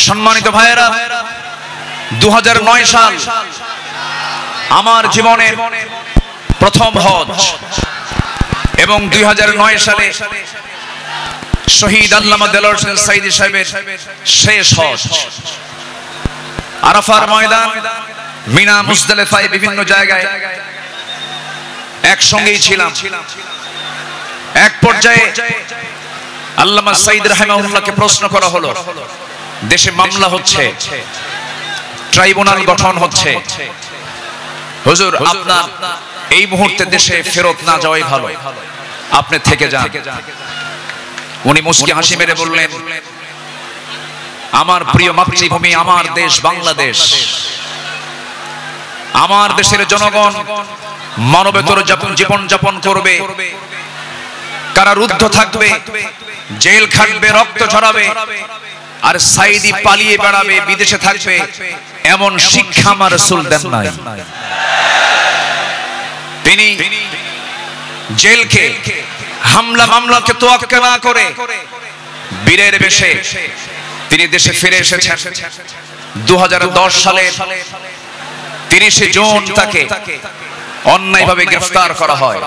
সম্মানিত ভাইয়েরা, 2009 সাল আমার জীবনের প্রথম হজ এবং 2009 সালে শহীদ আল্লামা দেলোয়ার হোসেন সাইদি সাহেবের শেষ হজ। আরাফার ময়দান, মিনা, মুজদালিফায় বিভিন্ন জায়গায় একসঙ্গেই ছিলাম। এক পর্যায়ে আল্লামা সাইদ রাহিমাহুল্লাহকে প্রশ্ন করা হলো, দেশে মামলা হচ্ছে, ট্রাইব্যুনাল গঠন হচ্ছে, হুজুর আপনার এই মুহূর্তে দেশে ফেরত না যাওয়াই ভালো, আপনি থেকে যান। উনি মুস্কি হাসি মেরে বললেন, আমার প্রিয় মাতৃভূমি, আমার দেশ বাংলাদেশ, আমার দেশের জনগণ মানবেতর জীবন যাপন করবে, কারারুদ্ধ থাকবে, জেল খাটবে, রক্ত ঝরাবে, আর সাইদি পালিয়ে বেড়াবে, বিদেশে থাকবে, এমন শিক্ষা আমার রাসূল দেন নাই। তিনি জেলকে, হামলা মামলাকে তোয়াক্কা না করে বীরের বেশে তিনি দেশে ফিরে এসেছেন। 2010 সালের 30 জুন তাকে অন্যায়ভাবে গ্রেফতার করা হয়।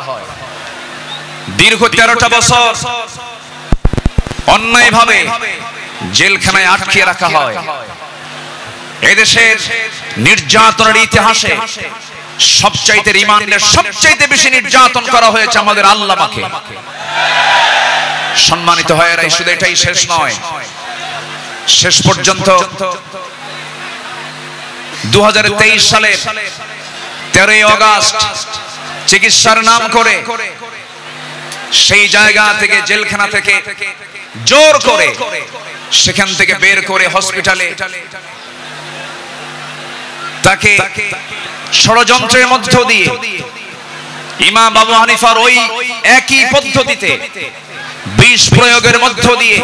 দীর্ঘ 13টা বছর অন্যায়ভাবে জেলখানায় আটকে রাখা হয়। এদেশের নির্যাতনের ইতিহাসে সবচাইতে রিমান্ডে সবচাইতে বেশি নির্যাতন করা হয়েছে আমাদের আল্লামাকে। সম্মানিত ভাইয়েরা, শুধু এটাই শেষ নয়, শেষ পর্যন্ত 2023 সালে 13 আগস্ট চিকিৎসার নাম করে সেই জায়গা থেকে, জেলখানা থেকে জোর করে সেখান থেকে বের করে হসপিটালে তাকে ষড়যন্ত্রের মধ্য দিয়ে ইমাম আবু হানিফার ওই একই পদ্ধতিতে বিষ প্রয়োগের মধ্য দিয়ে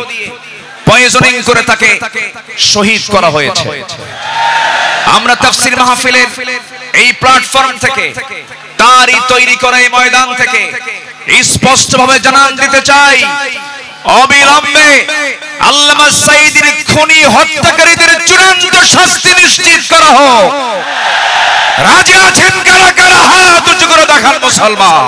পয়জনিং করে তাকে শহীদ করা হয়েছে। আমরা তাফসীর মাহফিলের এই প্ল্যাটফর্ম থেকে, তারই তৈরি করা এই ময়দান থেকে স্পষ্টভাবে জানান দিতে চাই, অবিলম্বে আল্লামা সাইদির খুনি হত্যাকারীদের চূড়ান্ত শাস্তি নিশ্চিত করা হোক। রাজি আছেন কারা কারা? হাত উঁচু করে দেখান মুসলমান।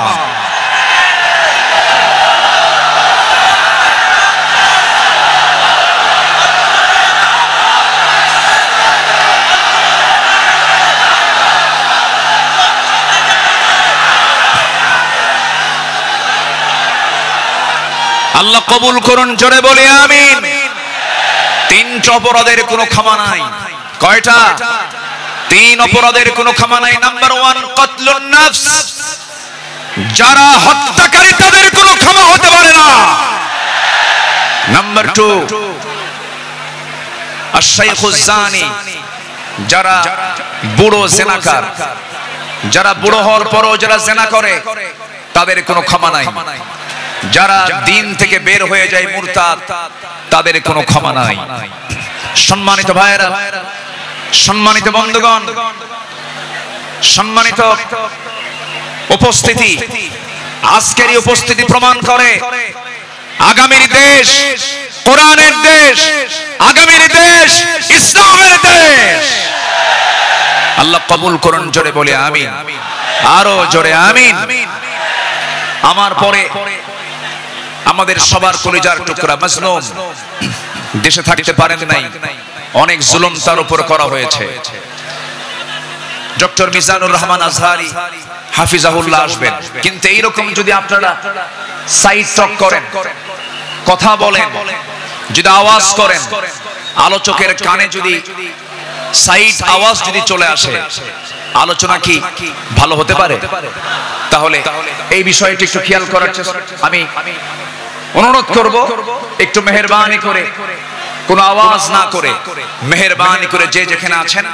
আল্লাহ কবুল করুন, জোরে বলি আমিন। 3টা অপরাধের কোনো ক্ষমা নাই। কয়টা? 3 অপরাধের কোনো ক্ষমা নাই। নাম্বার 1 কতলুন নফস, যারা হত্যাকারী তাদের কোনো ক্ষমা হতে পারে না। নাম্বার 2 আশ-শাইখুজ জানি, যারা বুড়ো জিনাকার, যারা বুড়ো হওয়ার পরও যারা জিনা করে তাদের কোনো ক্ষমা নাই। যারা দিন থেকে বের হয়ে যায় মুরতাদ, তাদের কোনো ক্ষমা নাই। সম্মানিত ভাইয়েরা, সম্মানিত বন্ধুগণ, সম্মানিত উপস্থিতি, আজকের এই উপস্থিতি প্রমাণ করে আগামীর দেশ কোরআনের দেশ, আগামীর দেশ ইসলামের দেশ। আল্লাহ কবুল করুন, জোরে বলি আমিন। আরো জোরে আমিন। আমার পরে আমাদের সবার কলিজার টুকরা মাজলুম দেশে থাকতে পারেন নাই, অনেক জুলুম তার উপর করা হয়েছে। ডক্টর মিজানুর রহমান আজহারি হাফিজাহুল্লাহ আসবেন, কিন্তু এইরকম যদি আপনারা সাইড টক করেন, কথা বলেন, যদি আওয়াজ করেন, আলোচকের কানে যদি সাইড আওয়াজ যদি চলে আসে, আলোচনা কি ভালো হতে পারে? তাহলে এই বিষয়টি একটু খেয়াল করার চেষ্টা আমি অনুরোধ করব, একটু মেহেরবানি করে, কোনো আওয়াজ না করে, মেহেরবানি করে যে যেখানে আছেন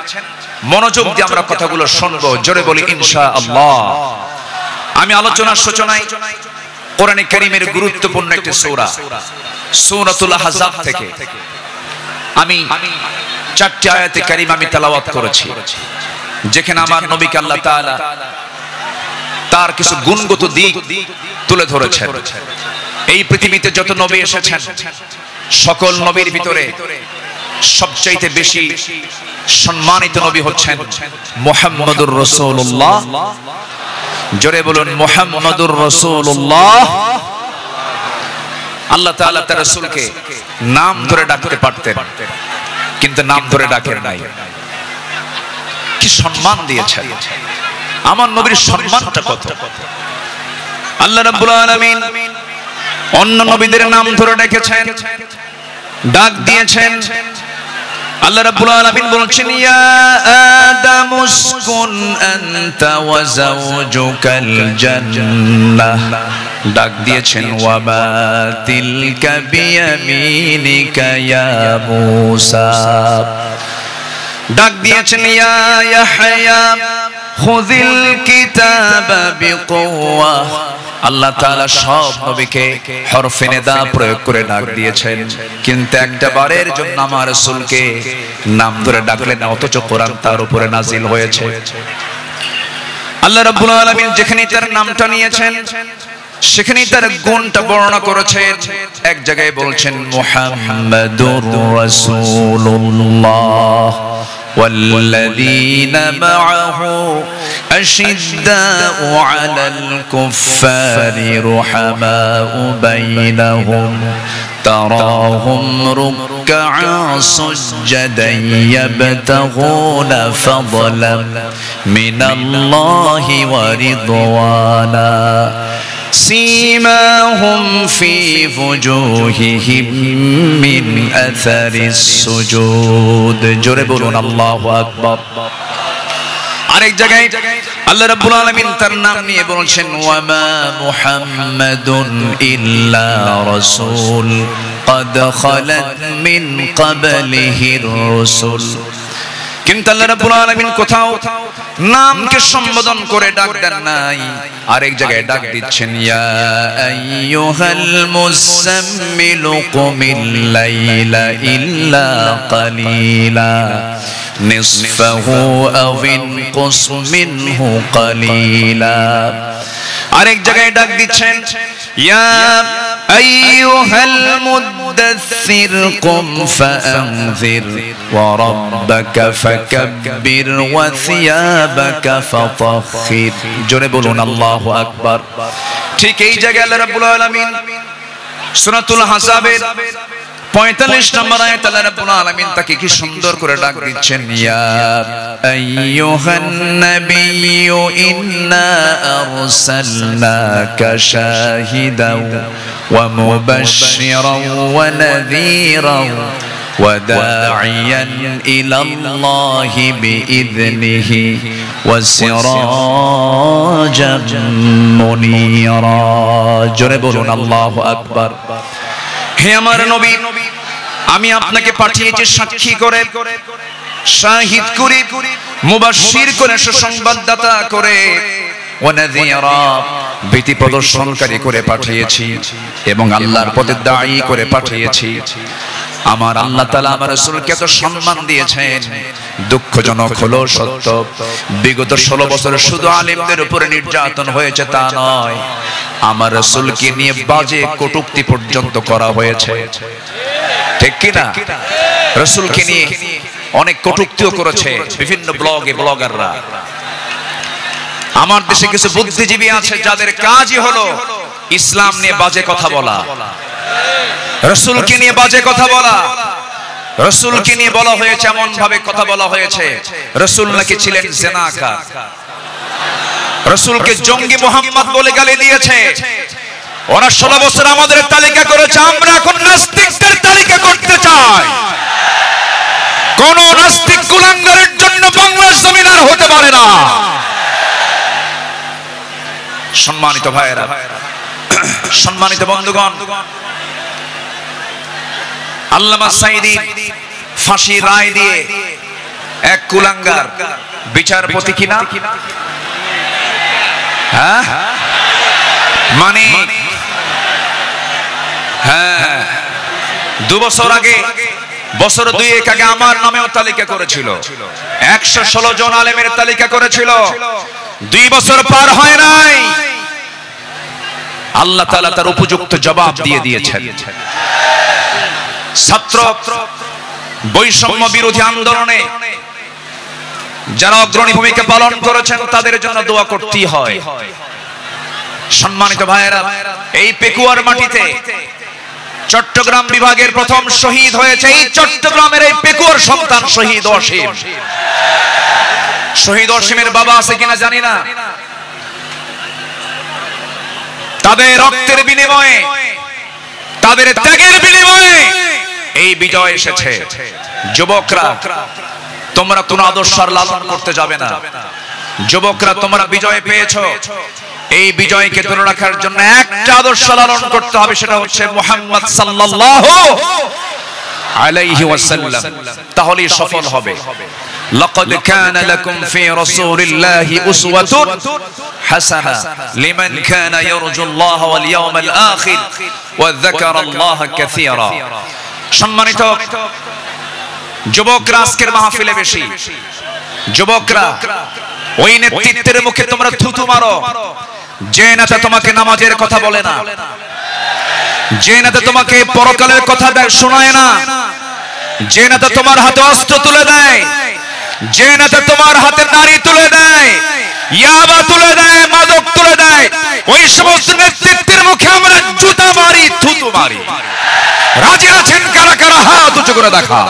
মনোযোগ দিয়ে আমরা কথাগুলো শুনবো। জোরে বলি ইনশাআল্লাহ। আমি আলোচনার সূচনায় কোরআনে কারীমের গুরুত্বপূর্ণ একটি সূরা, সূরাতুল আহজাব থেকে আমি 4টি আয়াতে কারীমা আমি তেলাওয়াত করেছি, যেখানে আমার নবীকে আল্লাহ তাআলা তার কিছু গুণগত দিক তুলে ধরেছেন। এই পৃথিবীতে যত নবী এসেছেন, সকল নবীর ভিতরে সবচাইতে বেশি সম্মানিত নবী হচ্ছেন মুহাম্মদুর রাসূলুল্লাহ। জোরে বলুন মুহাম্মদুর রাসূলুল্লাহ। আল্লাহ তাআলা তার রাসূলকে নাম ধরে ডাকতে পারতেন, কিন্তু নাম ধরে ডাকেন নাই। কি সম্মান দিয়েছেন! আমার নবীর সম্মানটা কত! আল্লাহ রাব্বুল আলামিন অন্য নবীদের নাম ধরে ডেকেছেন, ডাক দিয়েছেন। আল্লাহ রাব্বুল আলামিন বলেছেন, ইয়া আদামু উসকুন আনতা ওয়া যাওজুকাল জান্নাহ। ডাক দিয়েছেন, ওয়া মা তিলকা বিয়ামিনিকা ইয়া মূসা। ডাক দিয়েছেন, ইয়া ইয়াহইয়া খুযিল কিতাবা বিকুওয়া। আল্লাহ তাআলা সব নবীকে হরফে নিদা প্রয়োগ করে ডাক দিয়েছেন, কিন্তু একটা বারের জন্য আমার রাসূলকে নাম ধরে ডাকলেন না, অথচ কোরআন তার উপরে নাজিল হয়েছে। আল্লাহ রাব্বুল আলামিন যেখানে তার নামটা নিয়েছেন সেখানেই তার গুণটা বর্ণনা করেছেন। এক জায়গায় বলছেন মুহাম্মাদুর রাসূলুল্লাহ والذين معه أشداء على الكفار رحماء بينهم تراهم ركعا سجدا يبتغون فضلا من الله ورضوانا سيماهم في وجوههم من أثر السجود জোরে বলুন আল্লাহু আকবার। আরেক জায়গায় আল্লাহ রাব্বুল আলামিন তার নাম নিয়ে বলেছেন, ওয়া মা মুহাম্মাদুন ইল্লা রাসূল قد خلت من قبله الرسل। কিন্তু আল্লাহ রাব্বুল আলামিন কোথাও নামকে সম্বোধন করে ডাক দেন নাই, আরেক জায়গায় ডাক দিচ্ছেন, ইয়া আইয়ুহাল মুযাম্মিলু কুমিল লাইলা ইল্লা কালিলা নিসফাহু আও ইনকুস মিনহু কালিলা। আরেক জায়গায় ডাক দিচ্ছেন, ইয়া আইয়ুহাল মুদাথথির কুম ফাআনযির ওয়া রাব্বাকা ফাকাব্বির ওয়া সিয়াবাকা ফাতাহহির। জোরে বলুন আল্লাহু আকবার। ঠিক এই জায়গায় আল্লাহ রাব্বুল আলামিন সূরাতুল আহজাবের 45 নম্বর আয়াত আল্লাহ রাব্বুল আলামিন তাকে কি সুন্দর করে ডাক দিচ্ছেন, ইয়া আইয়ুহান নাবিয়্যু ইন্না আরসালনাকা শাহিদাও ওয়া মুবাশশিরাও ওয়া নাযীরাও ওয়া দাঈয়ান ইলাল্লাহি বিইذনিহি ওয়া সিরাজাম মুনীরা। জোরে বলুন আল্লাহু আকবার। হে আমার নবী, আমি আপনাকে পাঠিয়েছি সাক্ষী করে, শাহিদ করে, মুবাশশির করে, সুসংবাদদাতা করে, ওয়া নাযীরা ভীতি প্রদর্শনকারী করে পাঠিয়েছি, এবং আল্লাহর পথে দায়ী করে পাঠিয়েছি। আমার আল্লাহ তাআলা আমার রাসূলকে এত সম্মান দিয়েছেন। দুঃখজনক হলো সত্য, বিগত 16 বছর শুধু আলেমদের উপরে নির্যাতন হয়েছে তা নয়, আমার রাসূলকে নিয়ে বাজে কটূক্তি পর্যন্ত করা হয়েছে। ঠিক কি না? রাসূলকে নিয়ে অনেক কটূক্তিও করেছে বিভিন্ন ব্লগে ব্লগাররা। আমার দেশে কিছু বুদ্ধিজীবী আছে যাদের কাজই হলো ইসলাম নিয়ে বাজে কথা বলা, রাসূলকে নিয়ে বাজে কথা বলা। রাসূলকে নিয়ে বলা হয়েছে, এমন ভাবে কথা বলা হয়েছে, রাসূল নাকি ছিলেন জিনাকার, রাসূলকে জঙ্গি মুহাম্মদ বলে গালি দিয়েছে। ওরা 16 বছর আমাদের তালিকা করেছে, আমরা এখন নাস্তিকদের তালিকা করতে চাই। কোন নাস্তিক কুলাঙ্গারের জন্য বাংলার জমিন আর হতে পারে না। সম্মানিত ভাইয়েরা, সম্মানিত বন্ধুগণ, আল্লামা সাঈদী ফাঁসি রায় দিয়ে এক কুলাঙ্গার বিচারপতি কিনা, হ্যাঁ মানে হ্যাঁ 2 বছর আগে, বছর 2 আগে আমার নামেও তালিকা করেছিল, 116 জন আলেমের তালিকা করেছিল। 2 বছর পার হয় নাই, আল্লাহ তাআলা তার উপযুক্ত জবাব দিয়ে দিয়েছেন। ছাত্র বৈষম্য বিরোধী আন্দোলনে যারা অগ্রণী ভূমিকা পালন করেছেন তাদের জন্য দোয়া করতেই হয়। সম্মানিত ভাইয়েরা, এই পেকুয়ার মাটিতে চট্টগ্রাম বিভাগের প্রথম শহীদ হয়েছে এই চট্টগ্রামের এই পেকুয়ার সন্তান শহীদ অসীম। শহীদ অসীমের বাবা আছে কিনা জানি না। তাদের রক্তের বিনিময়ে, তাদের ত্যাগের বিনিময়ে এই বিজয় এসেছে। যুবকরা, তোমরা কোন আদর্শ লালন করতে যাবে না। যুবকরা, তোমরা বিজয় পেয়েছো, এই বিজয়কে ধরে রাখার জন্য একটা আদর্শ লালন করতে হবে, সেটা হচ্ছে মুহাম্মদ সাল্লাল্লাহু আলাইহি ওয়াসাল্লাম। তাহলেই সফল হবে। লাকাদ কানা লাকুম ফি রাসূলিল্লাহি উসওয়াতুন হাসানা লিমান কানা ইয়ারজুল্লাহ ওয়াল ইয়াউমাল আখির ওয়া যাকারাল্লাহা কাসীরা। সম্মানিত যুবকরা, আজকের মাহফিলে বেশি যুবকরা, ওই নেতৃত্বের মুখে তোমরা থুতু মারো যে নেতা তোমাকে নামাজের কথা বলে না, যে নেতা তোমাকে পরকালের কথা শোনায় না, যে নেতা তোমার হাতে অস্ত্র তুলে দেয়, যে নেতা তোমার হাতে নারী তুলে দেয়, ইয়াবা তুলে দেয়, মাদক তুলে দেয়, ওই সমস্ত নেতৃত্বের মুখে আমরা জুতা মারি, থুতু মারি। রাজি আছেন কারা কারা? হাত উঁচু করে দেখা।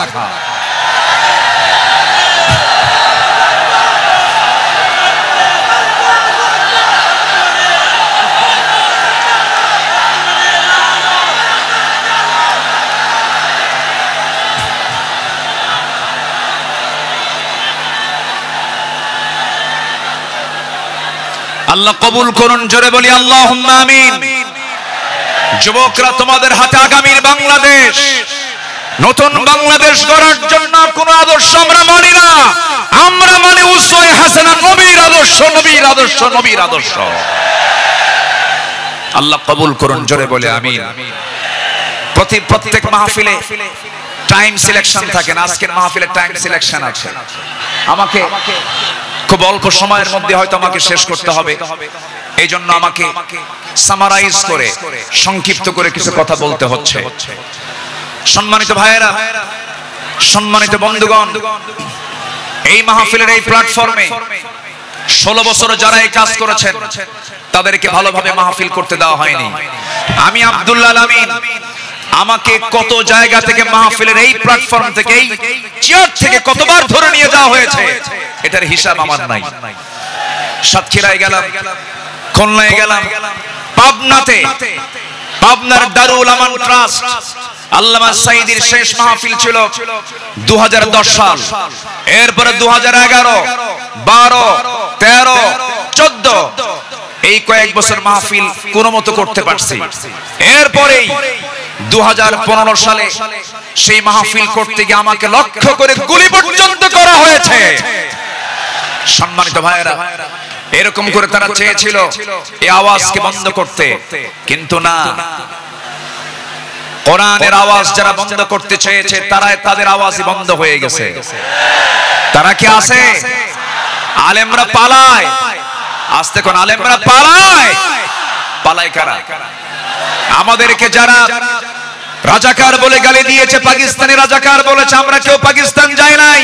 আল্লাহ কবুল করুন, জোরে বলি আল্লাহুম্মা আমিন। যুবকরা, তোমাদের হাতে আগামীর বাংলাদেশ, নতুন বাংলাদেশ গড়ার জন্য কোন আদর্শ আমরা মানি না, আমরা মানি উসওয়ায়ে হাসানাহ, নবীর আদর্শ, নবীর আদর্শ, নবীর আদর্শ। আল্লাহ কবুল করুন, জোরে বলে আমিন। প্রত্যেক মাহফিলে টাইম সিলেকশন থাকে না, আজকের মাহফিলে টাইম সিলেকশন আছে। আমাকে খুব অল্প সময়ের মধ্যে হয়তো আমাকে শেষ করতে হবে, এই জন্য আমাকে সামারাইজ করে, সংক্ষিপ্ত করে কিছু কথা বলতে হচ্ছে। সম্মানিত ভাইয়েরা, সম্মানিত বন্ধুগণ, এই মাহফিলের এই প্ল্যাটফর্মে 16 বছর যারা এই কাজ করেছেন তাদেরকে ভালোভাবে মাহফিল করতে দেওয়া হয়নি। আমি আব্দুল্লাহ আমিন, আমাকে কত জায়গা থেকে মাহফিলের এই প্ল্যাটফর্ম থেকে, এই চেয়ার থেকে কতবার ধরে নিয়ে যাওয়া হয়েছে এটার হিসাব আমার নাই। সাতক্ষীরায় গেলাম, খুলনায় গেলাম, পাবনাতে, পাবনার দারুল আমান ট্রাস্ট, আল্লামা সাঈদীর শেষ মাহফিল ছিল 2010 সাল। এরপরে 2011, 12, 13, 14 এই কয়েক বছর মাহফিল কোনো মতো করতে পারছি। এরপরেই 2015 সালে সেই মাহফিল করতে গিয়ে আমাকে লক্ষ্য করে গুলি পর্যন্ত করা হয়েছে। সম্মানিত ভাইয়েরা, এরকম করে তারা চেয়েছিল এই আওয়াজকে বন্ধ করতে, কিন্তু না, কোরআনের আওয়াজ যারা বন্ধ করতে চেয়েছে তারা, তাদের আওয়াজই বন্ধ হয়ে গেছে। তারা কি আছে? আলেমরা পালায়, আস্তে কোন আলেমরা পালায়। পালায় কারা? আমাদেরকে যারা রাজাকার বলে গালি দিয়েছে, পাকিস্তানি রাজাকার বলেছে, আমরা কেউ পাকিস্তান যাই নাই।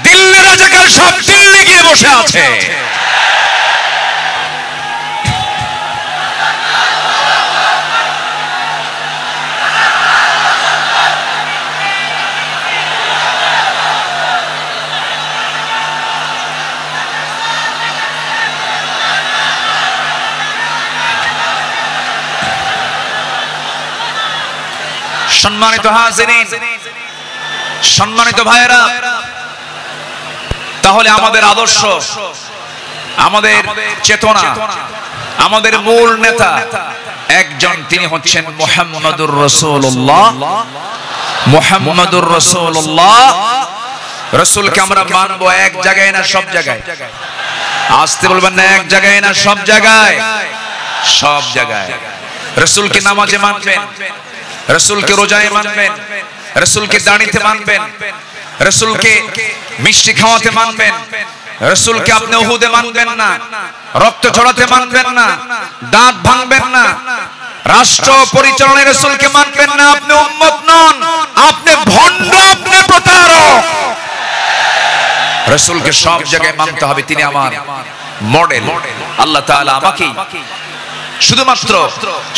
দিল্লি রাজাকার সব দিল্লি গিয়ে বসে আছে। সম্মানিত হাজিরিন, সম্মানিত ভাইয়েরা, তাহলে আমাদের আদর্শ, আমাদের চেতনা, আমাদের মূল নেতা একজন, তিনি হচ্ছেন মুহাম্মদুর রাসূলুল্লাহ। মুহাম্মদুর রাসূলুল্লাহ, রাসূলকে আমরা মানবো এক জায়গায় না সব জায়গায়? আসতে বলবেন না, এক জায়গায় না সব জায়গায়? সব জায়গায়। রাসূলকে নামাজে মানবেন, রাসূলকে রোজায় মানবেন, রাসূলকে দাড়িতে মানবেন, রাসূলকে মিষ্টি খাওয়াতে মানবেন, রাসূলকে আপনি উহুদে মানবেন না, রক্ত ঝরাতে মানবেন না, দাঁত ভাঙবেন না, রাষ্ট্র পরিচালনায় রাসূলকে মানবেন না, আপনি উম্মত নন, আপনি ভণ্ড, আপনি প্রতারক। রাসূলকে সব জায়গায় মানতে হবে, তিনি আমার মডেল। আল্লাহ তাআলা আমাকে শুধুমাত্র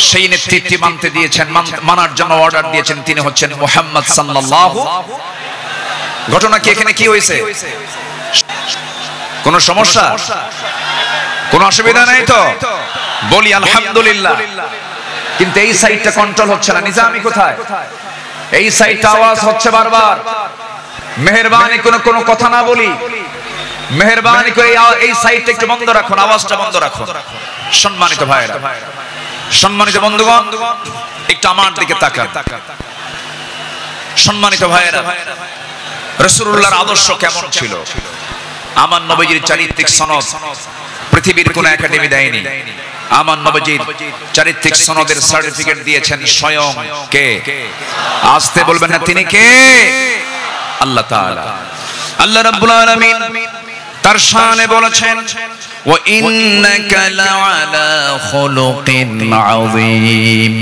সেই নেতৃত্ব মানতে দিয়েছেন, মানার জন্য অর্ডার দিয়েছেন, তিনি হচ্ছেন মুহাম্মদ সাল্লাল্লাহু। ঘটনা কি এখানে কি হয়েছে? কোন সমস্যা, কোন অসুবিধা নাই তো? বলি আলহামদুলিল্লাহ। কিন্তু এই সাইডটা কন্ট্রোল হচ্ছে না। নিজামি কোথায়? এই সাইডটা আওয়াজ হচ্ছে বারবার। মেহেরবানি কোন কথা না বলি, মেহেরবানি করে এই সাইডটা একটু বন্ধ রাখুন, আওয়াজটা বন্ধ রাখুন। সম্মানিত ভাইরা, সম্মানিত বন্ধুগণ, একটু আমার দিকে তাকান। সম্মানিত ভাইরা, রাসূলুল্লাহর আদর্শ কেমন ছিল? আমার নবীজির চারিত্রিক সনদ পৃথিবীর কোন একাডেমি দেয়নি। আমার নবীজির চারিত্রিক সনদের সার্টিফিকেট দিয়েছেন স্বয়ং কে? আসতে বলবেন না, তিনি কে? আল্লাহ তাআলা। আল্লাহ রাব্বুল আলামিন তার শানে বলেছেন, ওয়া ইন্নাকা লাআলা খুলুকিন আযীম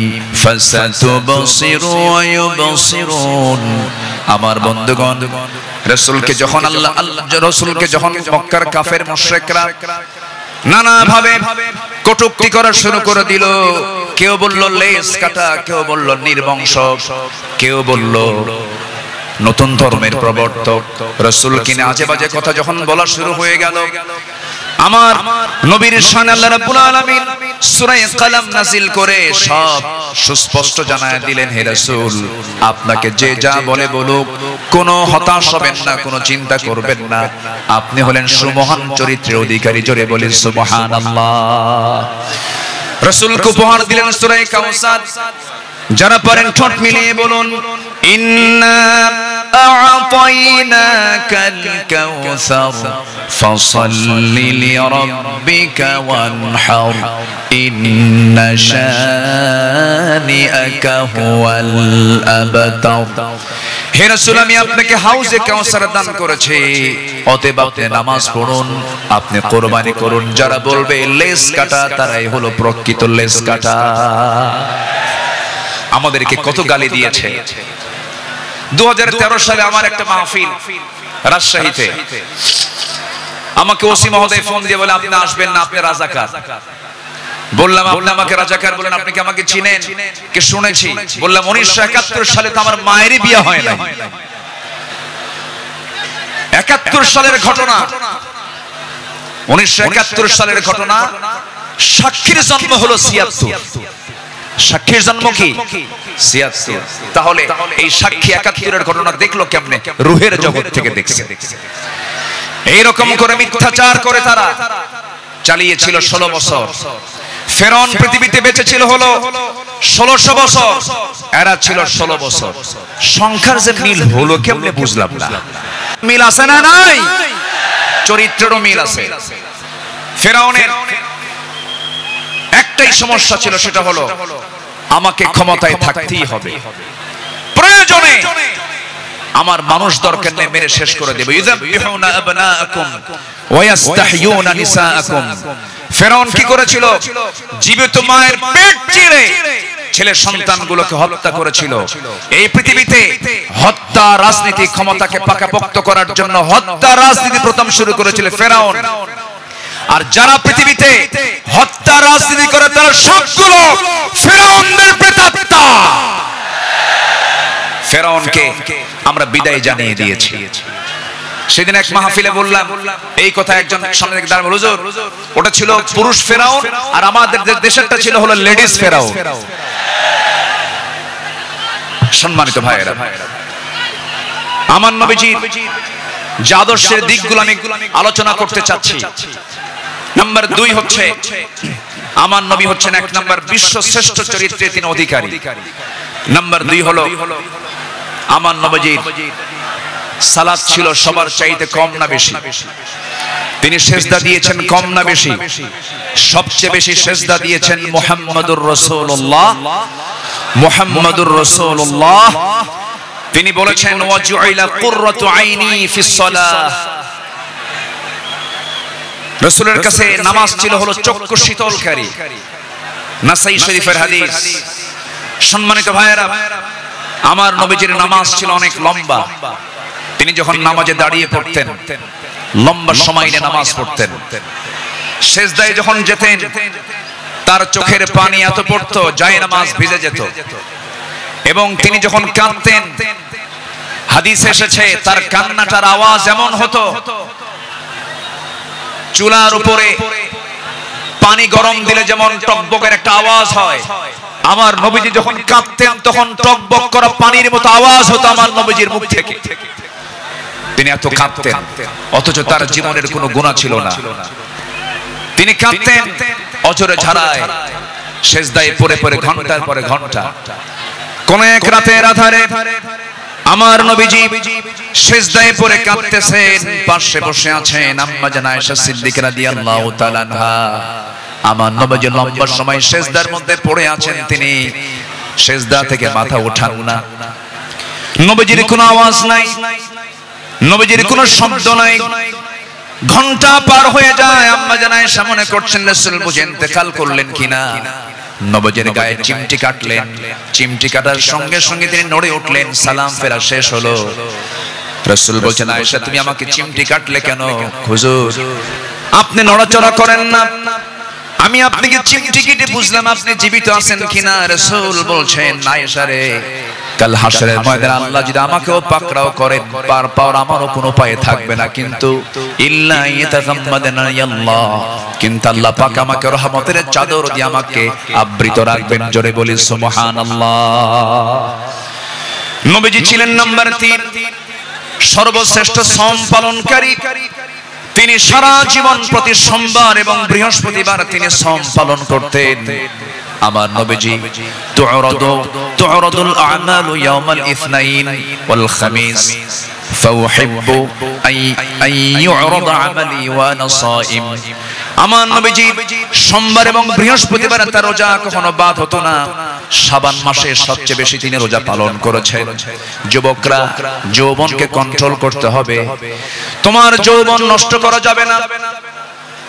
ফাসাতুবসিরু ওয়া ইউবসিরুন। আমার বন্ধুগণ, রাসূলকে যখন রাসূলকে যখন মক্কার কাফের মুশরিকরা নানা ভাবে কটূক্তি করা শুরু করে দিল, কেউ বলল লেজ কাটা, কেউ বলল নির্বংশ, কেউ বলল নতুন ধর্মের প্রবর্তক, রাসূল কিনা আজে বাজে কথা যখন বলা শুরু হয়ে গেল, আমার নবীর শানে আল্লাহ রাব্বুল আলামিন সূরা কলম নাযিল করে সব সুস্পষ্ট জানায় দিলেন, হে রাসূল, আপনাকে যে যা বলে বলুক, কোনো হতাশ হবেন না, কোনো চিন্তা করবেন না, আপনি হলেন সুমহান চরিত্রের অধিকারী। জোরে বলেন সুবহানাল্লাহ। রাসূলকে উপহার দিলেন সূরা কাউসার। যারা পারেন ঠোঁট মিলিয়ে বলুন, ইন্না আ'তাইনাকাল কাউসার ফাসাল্লি লিরাব্বিকা ওয়ানহার ইন্না শানিআকা হুয়াল আবতার। হে রাসূল, আমি আপনাকে হাউজে কাউসার দান করেছি, অতএব আপনি নামাজ পড়ুন, আপনি কোরবানি করুন। যারা বলবে লেজ কাটা, তারাই হলো প্রকৃত লেজ কাটা। আমাদেরকে কত গালি দিয়েছে। 2013 সালে আমার একটা মাহফিল রাজশাহীতে, আমাকে ওসি মহোদয় ফোন দিয়ে বলে, আপনি আসবেন না, আপনি রাজাকার। বললাম, আপনি আমাকে রাজাকার বলেন, আপনি কি আমাকে চিনেন? কি শুনেছি? বললাম 1971 সালে তো আমার মায়েরই বিয়ে হয় না। 71 সালের ঘটনা, 1971 সালের ঘটনা। সাক্ষীর জন্ম হলো 76, সাক্ষীর জন্ম কি 76। তাহলে এই সাক্ষী 71 এর ঘটনা দেখলো কেমনে? রূহের জগৎ থেকে দেখছে। এইরকম করে মিথ্যাচার করে তারা চালিয়েছিল 16 বছর। ফেরাউন পৃথিবীতে বেঁচে ছিল হলো 1600 বছর, এরা ছিল 16 বছর। সংখ্যার যে মিল হলো কেমনে বুঝলাম না। মিল আছে না নাই? চরিত্রেরও মিল আছে। ফেরাউনের একটাই সমস্যা ছিল, সেটা হলো আমাকে ক্ষমতায় থাকতেই হবে, প্রয়োজনে আমার মানুষ দরকার নেই, মেরে শেষ করে দেব। ইযাবিহুনা আবনাআকুম ওয়া ইস্তাহয়ুনা নিসাআকুম। ফেরাউন কি করেছিল? জীবিত মায়ের পেট চিরে ছেলে সন্তানগুলোকে হত্যা করেছিল। এই পৃথিবীতে হত্যা রাজনীতি, ক্ষমতাকে পাকাপোক্ত করার জন্য হত্যা রাজনীতি প্রথম শুরু করেছিল ফেরাউন। আর যারা পৃথিবীতে হত্যা রাজনীতি করে, তারা সবগুলো ফেরাউনদের প্রেতাত্মা। ফেরাউনকে আমরা বিদায় জানিয়ে দিয়েছি। সেদিন এক মাহফিলে বললাম এই কথা, একজন সামনে থেকে দাঁড়িয়ে বলল, হুজুর, ওটা ছিল পুরুষ ফেরাউন, আর আমাদের দেশেরটা ছিল হলো লেডিস ফেরাউন। সম্মানিত ভাইয়েরা, আমার নবীজির যে আদর্শের দিকগুলো আমি আলোচনা করতে চাচ্ছি। নাম্বার 2 হচ্ছে, আমার নবী হচ্ছেন 1 নম্বর বিশ্ব শ্রেষ্ঠ চরিত্রের তিনি অধিকারী। নাম্বার 2 হলো আমার নবীজির সালাত ছিল সবার চাইতে কম না বেশি? তিনি সেজদা দিয়েছেন কম না বেশি? সবচেয়ে বেশি সেজদা দিয়েছেন মুহাম্মাদুর রাসূলুল্লাহ। মুহাম্মাদুর রাসূলুল্লাহ তিনি বলেছেন, ওয়াজুইলা কুররাতু আইনি ফিস সালাহ। রাসূলের কাছে নামাজ ছিল হলো চক্ষু শীতলকারী। নাসাই শরীফের হাদিস। সম্মানিত ভাইয়েরা, আমার নবীজির নামাজ ছিল অনেক লম্বা। তিনি যখন নামাজে দাঁড়িয়ে পড়তেন, লম্বা সময় নিয়ে নামাজ পড়তেন। সেজদায় যখন যেতেন তার চোখের পানি এত পড়তো যায় নামাজ ভিজে যেত। এবং তিনি যখন কাঁদতেন হাদিসে এসেছে তার কান্নাটার আওয়াজ এমন হতো চুলার উপরে পানি গরম দিলে যেমন টকবকের একটা আওয়াজ হয়, আমার নবীজি যখন কাঁদতেন তখন টকবক করা পানির মতো আওয়াজ হতো আমার নবীজির মুখ থেকে। তিনি এত কাঁদতেন, অথচ তার জীবনের কোনো গুনাহ ছিল না। তিনি কাঁদতেন অঝরে ঝাড়ায়, সেজদায় পড়ে পড়ে ঘন্টার পরে ঘন্টা। কোন এক রাতের আধারে আমার নবীজি সেজদায় পড়ে কাঁদতেছেন, পাশে বসে আছেন আম্মা জান আয়েশা সিদ্দিকা রাদিয়াল্লাহু তাআলা আনহা। আমার নবীজি লম্বা সময় সেজদার মধ্যে পড়ে আছেন, তিনি সেজদা থেকে মাথা ওঠান না। নবীজির কোনো আওয়াজ নাই, নবীজির কোনো শব্দ নাই। ঘন্টা পার হয়ে যায়, আম্মা জান আয়েশা মনে করছেন রাসূল বুঝে ইন্তেকাল করলেন কিনা। নবীজির গায়ে চিমটি কাটলেন, চিমটি কাটার সঙ্গে সঙ্গে তিনি নড়ে উঠলেন। সালাম ফেরা শেষ হলো, রাসূল বলছেন আয়েশা তুমি আমাকে চিমটি কাটলে কেন? হুজুর আপনি নড়াচড়া করেন না, আমি আপনাকে চিমটি কেটে বুঝলাম আপনি জীবিত আছেন কিনা। রাসূল বলছেন আয়েশা রে, কাল হাশরের ময়দানে আল্লাহ যদি আমাকেও পাকড়াও করেন পার পাওয়ার আমারও কোনো উপায় থাকবে না, কিন্তু ইল্লা ইয়াতাগাম্মাদানা আল্লাহ, কিন্তু আল্লাহ পাক আমাকে রহমতের চাদর দিয়ে আমাকে আবৃত রাখবেন। জোরে বলি সুবহানাল্লাহ। নবীজি ছিলেন নাম্বার 3 সর্বশ্রেষ্ঠ সওম পালনকারী। তিনি সারা জীবন প্রতি সোমবার এবং বৃহস্পতিবার তিনি সওম পালন করতেন। আমার নবীজি তু'রাদুল আ'মালু ইয়াওমাল ইসনাইন ওয়াল খামিস ফাউহিব্বু আন ইউ'রাদা আমালি ওয়া আনা সাইম। আমার নবীজি সোমবার এবং বৃহস্পতিবার তার রোজা কখনো বাদ হতো না। শাবান মাসে সবচেয়ে বেশি তিনি রোজা পালন করেছেন। যুবকরা যৌবনকে কন্ট্রোল করতে হবে, তোমার যৌবন নষ্ট করা যাবে না।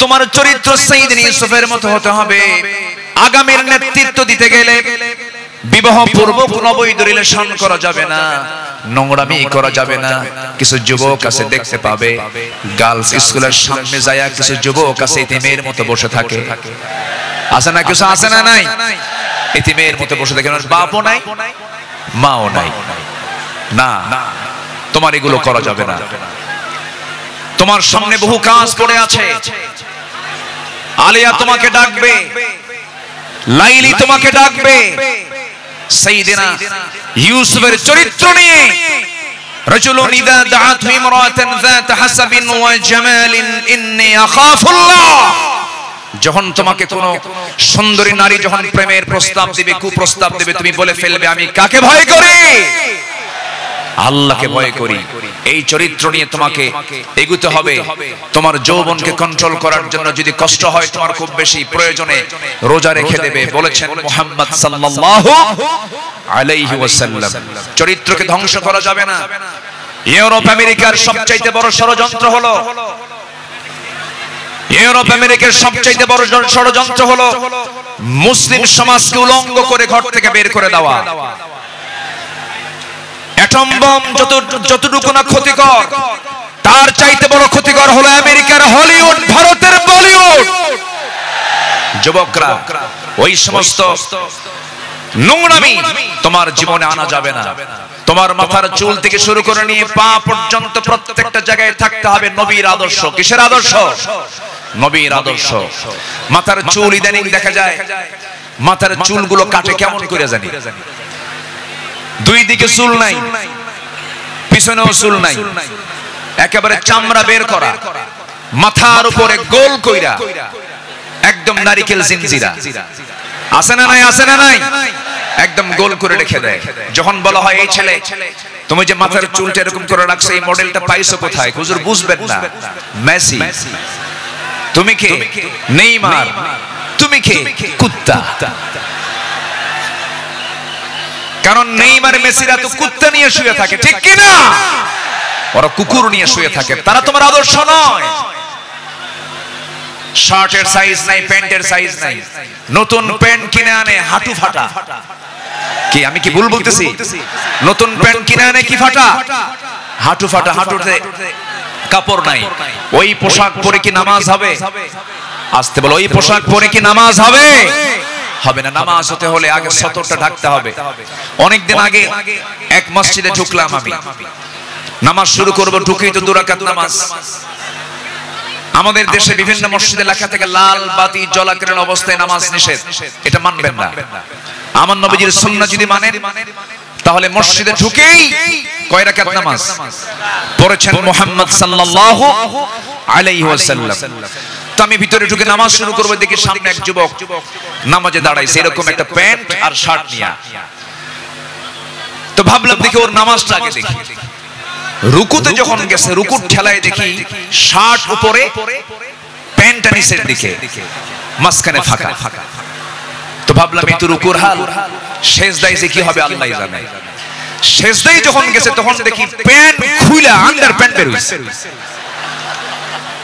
তোমার চরিত্র সাইয়েদনা ইউসুফের মতো হতে হবে। আগামীর নেতৃত্ব দিতে গেলে বিবাহ পূর্বক অবৈধ রিলেশন করা যাবে না, নোংরামি করা যাবে না। কিছু যুবক আছে দেখতে পাবে গার্লস স্কুলের সামনে যায় কিছু যুবক আছে ইতিমের মতো বসে থাকে, আছে না? কিছু আছে না? নাই, ইতিমের মতো বসে থাকে, বাপও নাই মাও নাই। না, তোমার এগুলো করা যাবে না। তোমার সামনে বহু কাজ পড়ে আছে। আলিয়া তোমাকে ডাকবে, লাইলি তোমাকে ডাকবে। সাইয়েদনা ইউসুফের চরিত্র নিয়ে রাজুলুন ইযা দাআতহু ইমরাতান যাত হাসাবিন ওয়া জামালিন ইন্নী আখাফুল্লাহ। যখন তোমাকে কোন সুন্দরী নারী যখন প্রেমের প্রস্তাব দিবে, কুপ্রস্তাব দিবে, তুমি বলে ফেলবে আমি কাকে ভয় করি? আল্লাহকে ভয় করি। এই চরিত্র নিয়ে তোমাকে এগুতে হবে। তোমার যৌবনকে কন্ট্রোল করার জন্য যদি কষ্ট হয় তোমার খুব বেশি, প্রয়োজনে রোজা রেখে দেবে। বলেছেন মুহাম্মদ সাল্লাল্লাহু আলাইহি ওয়াসাল্লাম, চরিত্রকে ধ্বংস করা যাবে না। ইউরোপ আমেরিকার সবচাইতে বড় ষড়যন্ত্র হলো, ইউরোপ আমেরিকার সবচাইতে বড় ষড়যন্ত্র হলো মুসলিম সমাজকে উলঙ্গ করে ঘর থেকে বের করে দেওয়া। অ্যাটম বম যতটুকু না ক্ষতিকর, তার চাইতে বড় ক্ষতিকর হলো আমেরিকার হলিউড, ভারতের বলিউড। যুবকরা ওই সমস্ত নোংরামি তোমার জীবনে আনা যাবে না। তোমার মাথার চুল থেকে শুরু করে নিয়ে পা পর্যন্ত প্রত্যেকটা জায়গায় থাকতে হবে নবীর আদর্শ। কিসের আদর্শ? নবীর আদর্শ। মাথার চুল ইদানিং দেখা যায় মাথার চুলগুলো কাটে কেমন করে জানি, দুই দিকে চুল নাই, পিছনেও চুল নাই, একেবারে চামড়া বের করা, মাথার উপরে গোল কইরা একদম নারিকেল জিনজিরা। আছে না নাই? আছে না নাই? একদম গোল করে রেখে দেয়। যখন বলা হয় এই ছেলে তুমি যে মাথার চুলটা এরকম করে রাখছো, এই মডেলটা পাইছো কোথায়? হুজুর বুঝবেন না। মেসি তুমি কে? নেইমার তুমি কে? কুত্তা। কারণ নেইমার মেসিরা তো কুত্তা নিয়ে শুয়ে থাকে, ঠিক কি না? ওরা কুকুর নিয়ে শুয়ে থাকে, তারা তোমার আদর্শ নয়। শার্টের সাইজ নাই, প্যান্টের সাইজ নাই, নতুন প্যান্ট কিনে আনে হাঁটু ফাটা। কি আমি কি ভুল বলতেছি? নতুন প্যান্ট কিনে আনে কি ফাটা? হাঁটু ফাটা। হাঁটুতে কাপড় নাই, ওই পোশাক পরে কি নামাজ হবে? আসতে বলো, ওই পোশাক পরে কি নামাজ হবে? হবে না। নামাজ হতে হলে আগে সতরটা ঢাকতে হবে। অনেকদিন আগে এক মসজিদে ঢুকলাম আমি, নামাজ শুরু করব, ঢুকেই তো 2 রাকাত নামাজ। আমাদের দেশে বিভিন্ন মসজিদে লেখা থাকে লাল বাতি জ্বলাকালীন অবস্থায় নামাজ নিষেধ। এটা মানবেন না। আমার নবীজির সুন্নাহ যদি মানেন তাহলে মসজিদে ঢুকেই কয় রাকাত নামাজ পড়েছেন মুহাম্মদ সাল্লাল্লাহু আলাইহি ওয়াসাল্লাম। তো আমি ভিতরে ঢুকে নামাজ শুরু করব, দেখি সামনে এক যুবক নামাজে দাঁড়াইছে, এরকম একটা প্যান্ট আর শার্ট নিয়ে। তো ভাবলাম দেখি ওর নামাজটা আগে দেখি। রুকুতে যখন গেছে, রুকুর ঠেলায় দেখি শার্ট উপরে, প্যান্টটা নিচের দিকে, মাঝখানে ফাঁকা। তো ভাবলাম এই তো রুকুর হাল, সেজদায় যে কি হবে আল্লাহই জানে। সেজদায় যখন গেছে তখন দেখি প্যান্ট খুইলা আন্ডার প্যান্ট বের হইছে।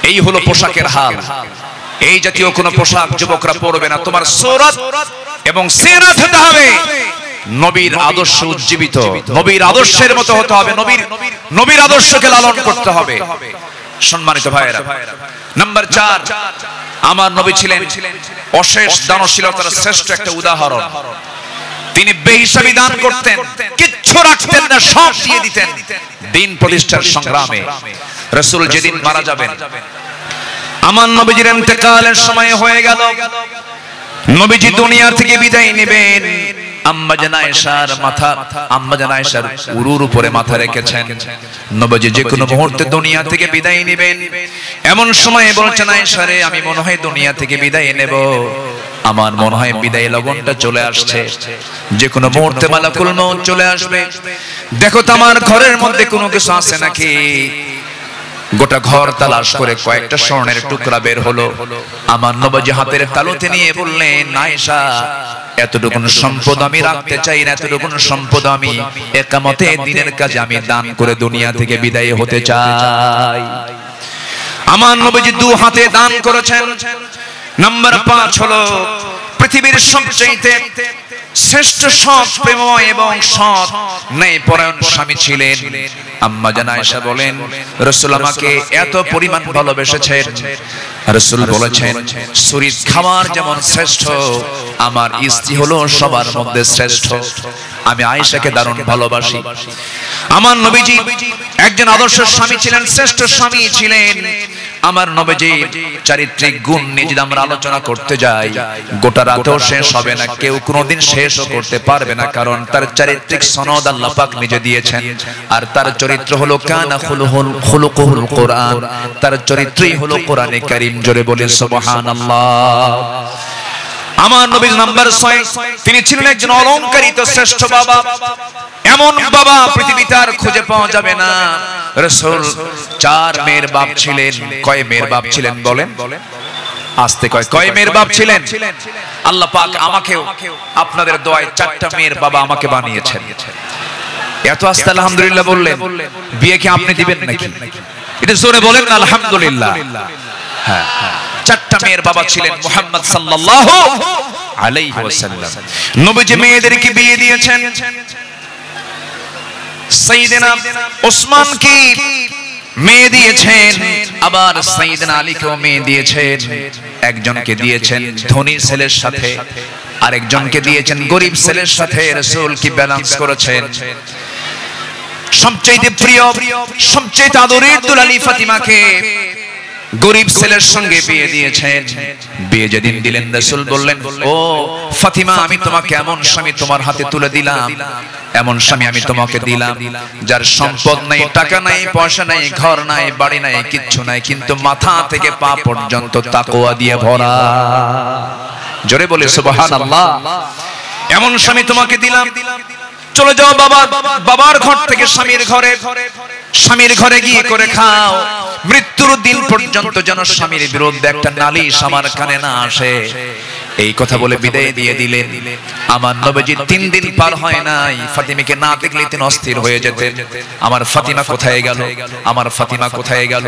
এই হলো পোশাকের হাল। এই জাতীয় কোন পোশাক যুবকরা পরবে না। তোমার সূরত এবং সিরাত হতে হবে নবীর আদর্শ উজ্জীবিত, নবীর আদর্শের মতো হতে হবে, নবীর আদর্শকে লালন করতে হবে। সম্মানিত ভাইয়েরা, নাম্বার 4, আমার নবী ছিলেন অশেষ দানশীলতার শ্রেষ্ঠ একটা উদাহরণ। তিনি বেহিসাবি দান করতেন, কিচ্ছু রাখতেন না, সব দিয়ে দিতেন দিন প্রতিষ্ঠার সংগ্রামে। রাসূল যেদিন মারা যাবেন, আমার নবীজির ইন্তেকালের সময় হয়ে গেল, নবীজি দুনিয়া থেকে বিদায় নেবেন। আম্মা জান আয়েশার মাথা, আম্মা জান আয়েশার উরুর উপরে মাথা রেখেছেন। নবীজি যে কোনো মুহূর্তে দুনিয়া থেকে বিদায় নেবেন। এমন সময় বলছেন, আয়েশা রে, আমি মনে হয় দুনিয়া থেকে বিদায় নেব, আমার মনে হয় বিদায় লগনটা চলে আসছে, যে কোনো মুহূর্তে মালাকুল মউত চলে আসবে। দেখো তো আমার ঘরের মধ্যে কোনো কিছু আছে নাকি। গোটা ঘর তালাশ করে কয়েকটা স্বর্ণের টুকরা বের হলো। আমার নবীজি হাতের তালুতে নিয়ে বললেন, আয়েশা, এতটুকুন সম্পদ আমি রাখতে চাই না, এতটুকুন সম্পদ আমি একামতে দিনের কাজে আমি দান করে দুনিয়া থেকে বিদায় হতে চাই। আমার নবীজি 2 হাতে দান করেছেন। নাম্বার 5 হলো পৃথিবীর সবচেয়ে শ্রেষ্ঠ সৎ প্রেমময় এবং সৎ ন্যায়পরায়ণ স্বামী ছিলেন। আম্মা জান আয়েশা বলেন, রাসূল আমাকে এত পরিমাণ ভালোবেসেছেন, রাসূল বলেছেন শরীর খাবার যেমন শ্রেষ্ঠ, আমার স্ত্রী হলো সবার মধ্যে শ্রেষ্ঠ। আমি আয়েশাকে দারুণ ভালোবাসি। আমার নবীজি একজন আদর্শ স্বামী ছিলেন, শ্রেষ্ঠ স্বামী ছিলেন। আমার নবীজির চারিত্রিক গুণ নিয়ে যদি আমরা আলোচনা করতে যাই, গোটা রাতও শেষ হবে না, কেউ কোনোদিন শেষও করতে পারবে না, কারণ তার চারিত্রিক সনদ আল্লাহ পাক নিজে দিয়েছেন। আর তার চরিত্র হলো কানা খুলুকুল কোরআন, তার চরিত্রই হলো কোরআনে কারীম। জোরে বলে সুবহানাল্লাহ। আমার নবীর নাম্বার 6, তিনি ছিলেন একজন অলংকারিত শ্রেষ্ঠ বাবা। এমন বাবা পৃথিবীতে আর খুঁজে পাওয়া যাবে না। রাসূল 4 মেয়ের বাপ ছিলেন। কয় মেয়ের বাপ ছিলেন বলেন? আস্তে কয় মেয়ের বাপ ছিলেন? আল্লাহ পাক আমাকেও আপনাদের দোয়ায় 4টা মেয়ের বাবা আমাকে বানিয়েছেন। এত আস্তে আলহামদুলিল্লাহ বললেন, বিয়ে কি আপনি দিবেন নাকি? এটা জোরে বলেন না আলহামদুলিল্লাহ। হ্যাঁ, 4টা মেয়ের বাবা ছিলেন মুহাম্মদ সাল্লাল্লাহু আলাইহি ওয়াসাল্লাম। নবীজি মেয়েদেরকে বিয়ে দিয়েছেন। সাইয়েদনা ওসমানকে মেয়ে দিয়েছেন, আবার সাইয়েদনা আলীকেও মেয়ে দিয়েছেন। একজনকে দিয়েছেন ধনী ছেলের সাথে, আরেকজনকে দিয়েছেন গরিব ছেলের সাথে। রাসূল কি ব্যালেন্স করেছেন। সবচেয়ে প্রিয়, সবচেয়ে আদরের দুলালি ফাতিমাকে গরিব ছেলের সঙ্গে বিয়ে দিয়েছেন। বিয়ে যেদিন দিলেন, রাসূল বললেন, ও ফাতিমা, আমি তোমাকে এমন স্বামী তোমার হাতে তুলে দিলাম, এমন স্বামী আমি তোমাকে দিলাম, যার সম্পদ নাই, টাকা নাই, পয়সা নাই, ঘর নাই, বাড়ি নাই, কিচ্ছু নাই, কিন্তু মাথা থেকে পা পর্যন্ত তাকওয়া দিয়ে ভরা। জোরে বলে সুবহানাল্লাহ। এমন স্বামী তোমাকে দিলাম। চলে যাও বাবার ঘর থেকে স্বামীর ঘরে গিয়ে করে খাও। মৃত্যুর দিন পর্যন্ত যেন স্বামীর বিরুদ্ধে একটা নালিশ আমার কানে না আসে। এই কথা বলে বিদায় দিয়ে দিলেন। আমার নবীজি 3 দিন পার হয় নাই, ফাতিমাকে না দেখলে তিনি অস্থির হয়ে যেতেন। আমার ফাতিমা কোথায় গেল, আমার ফাতিমা কোথায় গেল।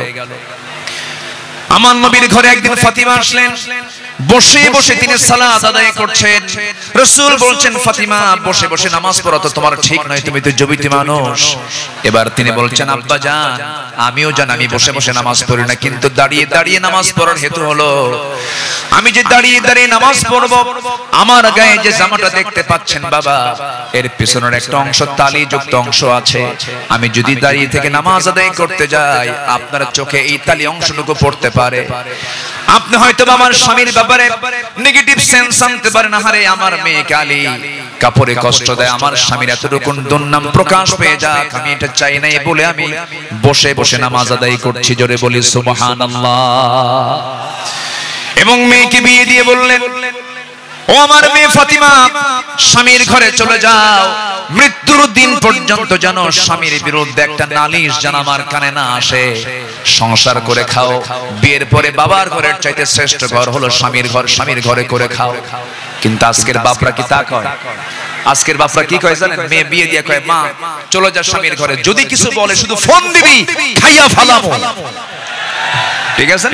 আমার নবীর ঘরে একদিন ফাতিমা আসলেন, বসে বসে তিনি সালাত আদায় করছেন। রাসূল বলছেন, ফাতিমা বসে বসে নামাজ পড়া তো তোমার ঠিক নয়, তুমি তো যুবতী মানুষ। এবার তিনি বলছেন, আব্বা জান আমিও জানি আমি বসে বসে নামাজ পড়ি না, কিন্তু দাঁড়িয়ে দাঁড়িয়ে নামাজ পড়ার হেতু হলো আমি যে দাঁড়িয়ে দাঁড়িয়ে নামাজ পড়ব, আমার গায়ে যে জামাটা দেখতে পাচ্ছেন বাবা, এর পিছনের একটা অংশ তালিযুক্ত অংশ আছে। আমি যদি দাঁড়িয়ে থেকে নামাজ আদায় করতে যাই, আপনার চোখে এই তালি অংশটুকু পড়তে পারে। আপনি হয়তো আমার স্বামীর ব্যাপারে নেগেটিভ সেন্স আনতে পারেন, আরে আমার মেয়ে কালি কাপড়ে কষ্ট দেয়, আমার স্বামীর এতটুকু দুর্নাম প্রকাশ পেয়ে যাক, আমি এটা চাই নাই বলে আমি বসে বসে নামাজ আদায় করছি। জোরে বলি সুবহানাল্লাহ। এবং মেয়েকে বিয়ে দিয়ে বললেন, ও আমার মেয়ে ফাতিমা, স্বামীর ঘরে চলে যাও, মৃত্যুর দিন পর্যন্ত যেন স্বামীর বিরুদ্ধে একটা নালিশ যেন আমার কানে না আসে। সংসার করে খাও, বিয়ের পরে বাবার ঘরের চাইতে শ্রেষ্ঠ ঘর হলো স্বামীর ঘর, স্বামীর ঘরে করে খাও। কিন্তু আজকের বাপরা কি তা কয়? আজকের বাপরা কি কয় জানেন? মেয়ে বিয়ে দিয়ে কয়, মা চলে যা স্বামীর ঘরে, যদি কিছু বলে শুধু ফোন দিবি, খাইয়া ফালামো। ঠিক আছে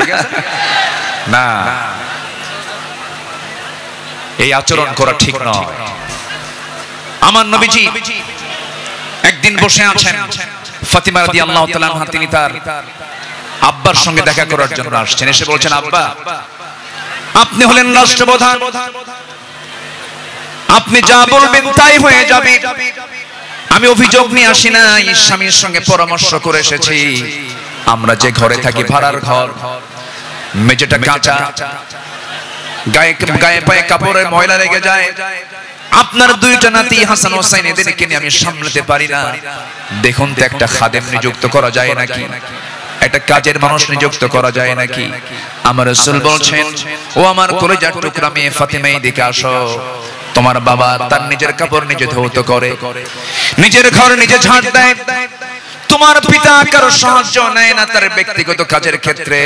না? এই আচরণ করা ঠিক নয়। আমার নবীজি একদিন বসে আছেন, ফাতিমা রাদিয়াল্লাহু তাআলা আনহা তিনি তার আব্বার সঙ্গে দেখা করার জন্য আসছেন। এসে বলছেন, আব্বা আপনি হলেন রাষ্ট্রপ্রধান, আপনি যা বলবেন তাই হয়ে যাবে। আমি অভিযোগ নিয়ে আসি না, স্বামীর সঙ্গে পরামর্শ করে এসেছি। আমরা যে ঘরে থাকি ভাড়ার ঘর, মেঝেটা কাঁচা, গায়ে পায়ে কাপড়ের ময়লা লেগে যায়। আপনার দুইটা নাতি হাসান হোসেন, এদেরকে নিয়ে আমি সামলাতে পারি না। দেখুন তো একটা খাদেম নিযুক্ত করা যায় নাকি, একটা কাজের মানুষ নিযুক্ত করা যায় নাকি? আমার রাসূল বলছেন, ও আমার কলিজার টুকরা মেয়ে ফাতিমা, এদিকে আসো। তোমার বাবা তার নিজের কাপড় নিজে ধৌত করে, নিজের ঘর নিজে ঝাড় দেয়। তোমার পিতা কারো সাহায্য নেয় না তার ব্যক্তিগত কাজের ক্ষেত্রে।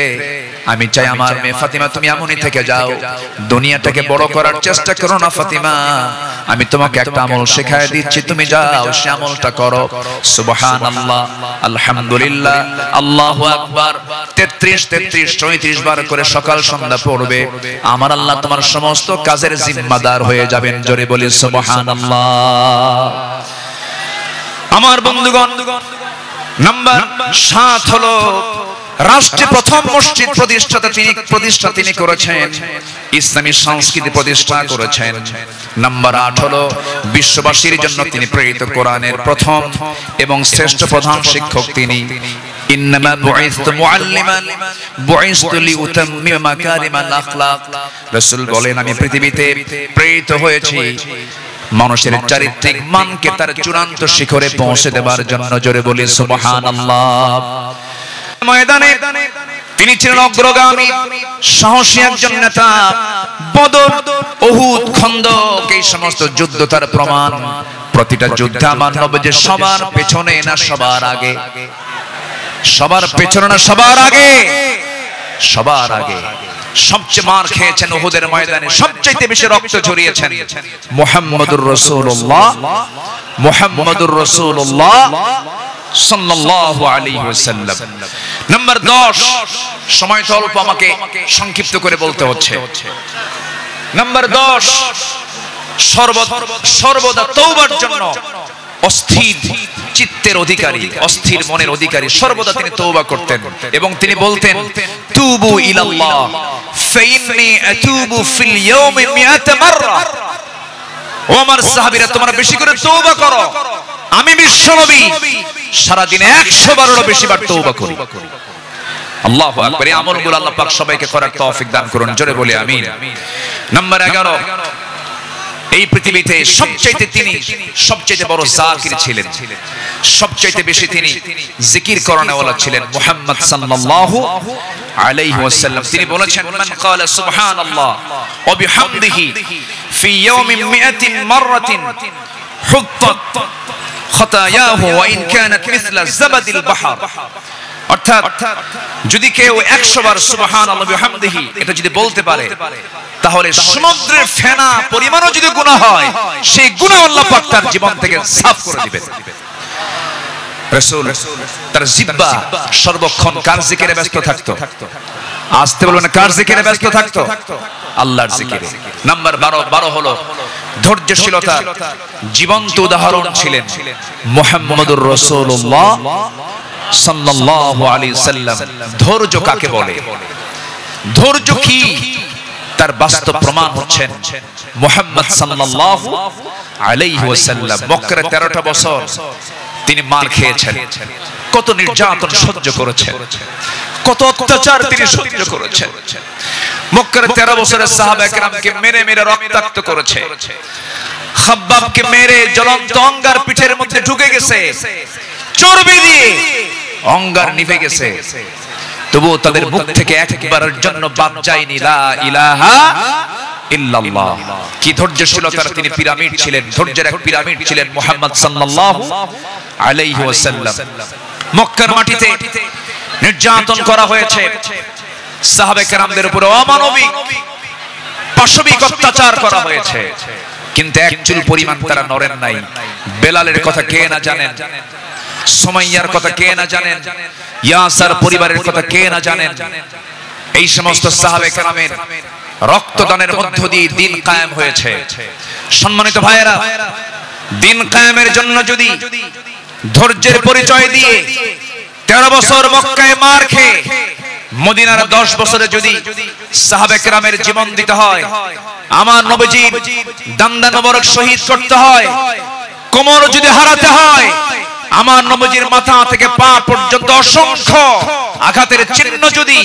আমি চাই আমার মেয়ে ফাতিমা তুমি এমনই থেকে যাও, দুনিয়াটাকে বড় করার চেষ্টা করো না ফাতিমা। আমি তোমাকে একটা আমল শেখায় দিচ্ছি, তুমি যাও সে আমলটা করো। সুবহানাল্লাহ, আলহামদুলিল্লাহ, আল্লাহু আকবার 33 34 বার করে সকাল সন্ধ্যা পড়বে। আমার আল্লাহ তোমার সমস্ত কাজের জিম্মাদার হয়ে যাবেন। জোরে বলি সুবহানাল্লাহ। আমার বন্ধুগণ, নাম্বার 7 হলো রাষ্ট্রে প্রথম মসজিদ প্রতিষ্ঠা তিনি করেছেন, ইসলামী সংস্কৃতি প্রতিষ্ঠা করেছেন। নাম্বার 8 হলো বিশ্ববাসীর জন্য তিনি প্রেরিত কোরআনের প্রথম এবং শ্রেষ্ঠ প্রধান শিক্ষক তিনি। ইন্নামা বুইসতু মুআল্লিমান বুইসতু লিউতাম্মিমা মাকারিমাল আখলাক। রাসূল বলেন, আমি পৃথিবীতে প্রেরিত হয়েছি মানুষের চারিত্রিক মানকে তার চূড়ান্ত শিখরে পৌঁছে দেবার জন্য। জোরে বলি সুবহানাল্লাহ। ময়দানে তিনি ছিলেন অগ্রগামী, সাহসী একজন নেতা। বদর, উহুদ, খন্দক এই সমস্ত যুদ্ধ তার প্রমাণ। প্রতিটা যুদ্ধে আমার নবী যে সবার পেছনে না সবার আগে, সবার পেছনে না সবার আগে, সবার আগে। সবচেয়ে মার খেয়েছেন উহুদের ময়দানে, সবচেয়ে বেশি রক্ত ঝরিয়েছেন মুহাম্মদুর রাসূলুল্লাহ, মুহাম্মদুর রাসূলুল্লাহ সাল্লাল্লাহু আলাইহি ওয়াসাল্লাম। নাম্বার 10, সময় তো অল্প, আমাকে সংক্ষিপ্ত করে বলতে হচ্ছে। নাম্বার 10, সর্বদা তওবার জন্য অস্থির চিত্তের অধিকারী, অস্থির মনের অধিকারী, সর্বদা তিনি তওবা করতেন এবং তিনি বলতেন, তুবু ইলাল্লাহ ফাইন্নী আতুবু ফিল ইয়াউমি 100 মাররা। ও আমার সাহাবীরা, তোমরা বেশি করে তওবা করো, আমি বিশ্বনবী সারা দিনে 100 বারেরও বেশি বার তওবা করি। আল্লাহু আকবার। এই আমলগুলো আল্লাহ পাক সবাইকে করার তৌফিক দান করুন। জোরে বলি আমিন। নাম্বার 11, এই পৃথিবীতে সবচেয়ে বড় জাকির ছিলেন, সবচেয়ে বেশি তিনি জিকির করানোওয়ালা ছিলেন মুহাম্মদ সাল্লাল্লাহু আলাইহি ওয়াসাল্লাম। তিনি বলেছেন, মান ক্বালা সুবহানাল্লাহ ওয়া বিহামদিহি ফি ইয়াউমিন 100 মাররাতিন হুত্তাত খাতায়াহু ওয়া ইন কানাত মিসলা যাবাদিল বাহর। অর্থাৎ যদি কেউ 100 বার সুবহানাল্লাহ ওয়া বিহামদিহি এটা যদি বলতে পারে, তাহলে সমুদ্রের ফেনা পরিমাণও যদি গুনাহ হয়, সেই গুনাহ আল্লাহ পাক তার জীবন থেকে সাফ করে দিবেন। রাসূল তার জিহ্বা সর্বক্ষণ কার জিকিরে ব্যস্ত থাকতো? আসতে বলবেন কার জিকিরে ব্যস্ত থাকতো? আল্লাহর জিকিরে। নাম্বার 12 হলো ধৈর্যশীলতা। জীবন্ত উদাহরণ ছিলেন মুহাম্মদুর রাসূলুল্লাহ সাল্লাল্লাহু আলাইহি সাল্লাম। ধৈর্য কাকে বলে, ধৈর্য কি, তার বাস্তব প্রমাণ হচ্ছেন মুহাম্মদ সাল্লাল্লাহু আলাইহি ওয়াসাল্লাম। মক্কার 13টা বছর তিনি মার খেয়েছেন, কত নির্যাতন সহ্য করেছেন, কত অত্যাচার তিনি সহ্য করেছেন। মক্কার 13 বছরের সাহাবা একরামকে মেরে মেরে রক্তাক্ত করেছে। খাব্বাবকে মেরে জ্বলন্ত অঙ্গার পিঠের মধ্যে ঢুকে গেছে, চর্বি দিয়ে অঙ্গার নিভে গেছে, তবুও তাদের মুখ থেকে একবারের জন্য বাদ যায়নি লা ইলাহা ইল্লাল্লাহ। কি ধৈর্যশীলতার তিনি পিরামিড ছিলেন, ধৈর্যের এক পিরামিড ছিলেন মুহাম্মদ সাল্লাল্লাহু আলাইহি ওয়াসাল্লাম। মক্কার মাটিতে নির্যাতন করা হয়েছে, সাহাবে কেরামদের উপরে অমানবিক পাশবিক অত্যাচার করা হয়েছে, কিন্তু এক চুল পরিমাণ তারা নড়েন নাই। বেলালের কথা কে না জানেন, সুমাইয়ার কথা কে না জানেন, ইয়াসার পরিবারের কথা কে না জানেন। এই সমস্ত সাহাবে কেরামের রক্তদানের মধ্য দিয়ে দিন কায়েম হয়েছে। সম্মানিত ভাইয়েরা, দিন কায়েমের জন্য যদি ধৈর্যের পরিচয় দিয়ে 13 বছর মক্কায় মার খেয়ে মদিনার 10 বছরে যদি সাহাবে কেরামের জীবন দিতে হয়, আমার নবীজির দান্দা মোবারক শহীদ করতে হয়, কোমর যদি হারাতে হয়, আমার নবীজির মাথা থেকে পা পর্যন্ত অসংখ্য আঘাতের চিহ্ন যদি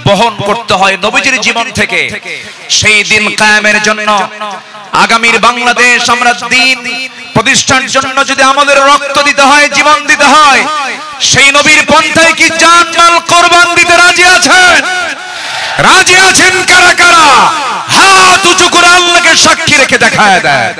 বহন করতে হয় নবীজির জীবন থেকে, সেই দিন কায়েমের জন্য আগামীর বাংলাদেশ আমরা দিন প্রতিষ্ঠার জন্য যদি আমাদের রক্ত দিতে হয়, জীবন দিতে হয়, সেই নবীর পন্থায় কি জান মাল কুরবান দিতে রাজি আছেন? রাজি আছেন কারা কারা? হাত উঁচু করে আল্লাহকে সাক্ষী রেখে দেখায় দেয়।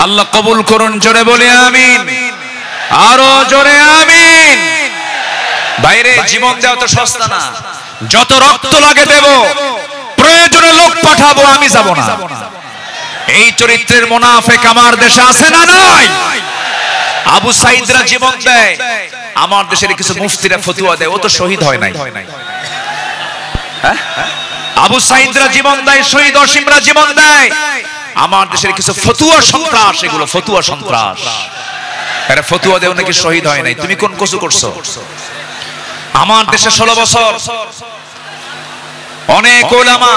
আল্লাহ কবুল করুন, জোরে বলে আমিন, আরো জোরে আমিন। বাইরে জীবন দেওয়া তো সস্তা না, যত রক্ত লাগে দেব, প্রয়োজনে লোক পাঠাবো, আমি যাব না। এই চরিত্রের মুনাফিক আমার দেশে আছে না নাই? আবু সাইদরা জীবন দেয়, আমার দেশের কিছু মুফতিরা ফতোয়া দেয়, ও তো শহীদ হয় নাই। আবু সাইদরা জীবন দেয়, শহীদ অসীমরা জীবন দেয়, আমার দেশের কিছু ফতুয়া সন্ত্রাস, এগুলো ফতুয়া সন্ত্রাস। এরা ফতুয়া দেও নাকি শহীদ হয় নাই, তুমি কোন কসু করছো? আমার দেশে 16 বছর অনেক উলামা,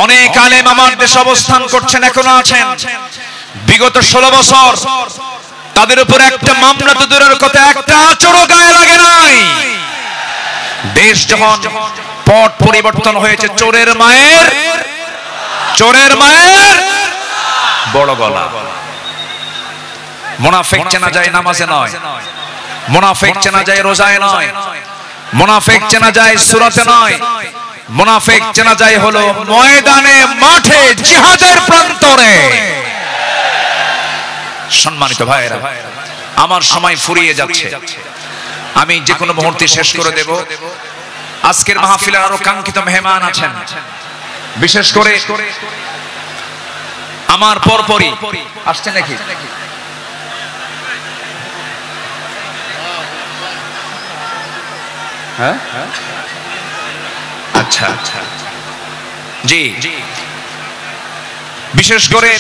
অনেক আলেম আমার দেশে অবস্থান করছেন, এখনো আছেন। বিগত 16 বছর তাদের উপর একটা মামলা তো দূরের কথা, একটা আচরও গায়ে লাগে নাই। দেশ যখন পট পরিবর্তন হয়েছে, চোরের মায়ের বড় গলা। মুনাফিক চেনা যায় নামাজে নয়, মুনাফিক চেনা যায় রোজায় নয়, মুনাফিক চেনা যায় সূরাতে নয়, মুনাফিক চেনা যায় হলো ময়দানে, মাঠে, জিহাদের প্রান্তরে। সম্মানিত ভাইয়েরা, আমার সময় ফুরিয়ে যাচ্ছে, আমি যে কোনো মুহূর্তে শেষ করে দেব। আজকের মাহফিলে আরো কাঙ্ক্ষিত মেহমান আছেন, বিশেষ করে আমার পরপরই আসছে নাকি? হ্যাঁ, আচ্ছা আচ্ছা, জি। বিশেষ করে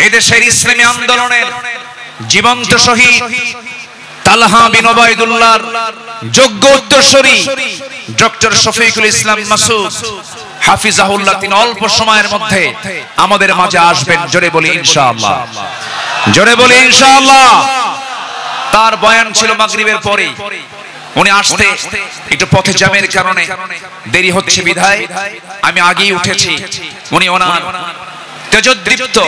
এদেশের ইসলামী আন্দোলনের জীবন্ত শহীদ তালহা বিন ওবাইদুল্লাহর যোগ্য উত্তরসূরি ডক্টর শফিকুল ইসলাম মাসুদ হাফিজাহুল্লাহ, তিনি অল্প সময়ের মধ্যে আমাদের মাঝে আসবেন। জোরে বলি ইনশাআল্লাহ, জোরে বলি ইনশাআল্লাহ। তার বয়ান ছিল মাগরিবের পরে, উনি আসতে একটু পথে জ্যামের কারণে দেরি হচ্ছে বিধায় আমি আগেই উঠেছি। উনি ওনার তেজোদ্দীপ্ত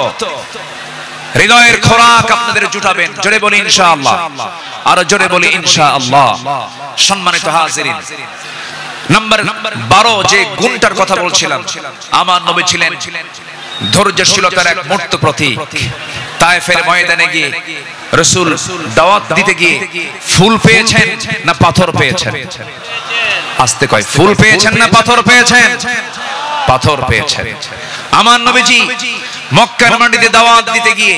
হৃদয়ের খোরাক আপনাদের জুটাবেন। জোরে বলি ইনশাআল্লাহ, আর জোরে বলি ইনশাআল্লাহ। সম্মানিত হাজিরিন, নাম্বার 12 যে গুণটার কথা বলছিলাম, আমার নবী ছিলেন ধৈর্যশীলতার এক মূর্ত প্রতীক। তায়েফের ময়দানে গিয়ে রাসূল দাওয়াত দিতে গিয়ে ফুল পেয়েছেন না পাথর পেয়েছেন? আস্তে কয়, ফুল পেয়েছেন না পাথর পেয়েছেন? পাথর পেয়েছেন। আমার নবীজি মক্কার মাটিতে দাওয়াত দিতে গিয়ে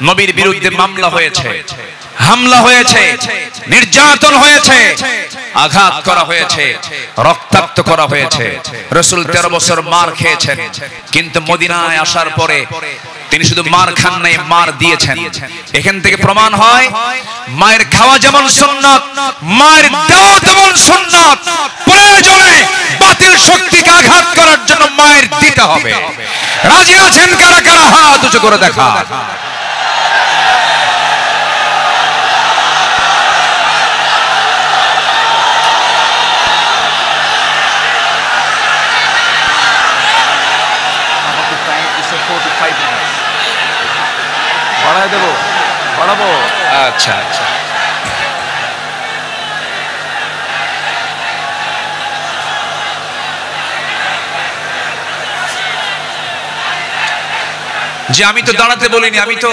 নবীর বিরুদ্ধে মামলা হয়েছে, হামলা হয়েছে, নির্যাতন হয়েছে, আঘাত করা হয়েছে, রক্তাক্ত করা হয়েছে। রাসূল 13 বছর মার খেয়েছেন, কিন্তু মদিনায় আসার পরে তিনি শুধু মার খান নাই, মার দিয়েছেন। এখান থেকে প্রমাণ হয় মায়ের খাওয়া যেমন সুন্নাত, মায়ের দেওয়া তেমন সুন্নাত। প্রয়োজনে বাতিল শক্তিকে আঘাত করার জন্য মায়ের দিতে হবে। রাজি আছেন কারা কারা? হাত উঁচু করে দেখা। বাড়ায় দেবো, বাড়াবো? আচ্ছা আচ্ছা। যে আমি তো দাঁড়াতে বলিনি, আমি তো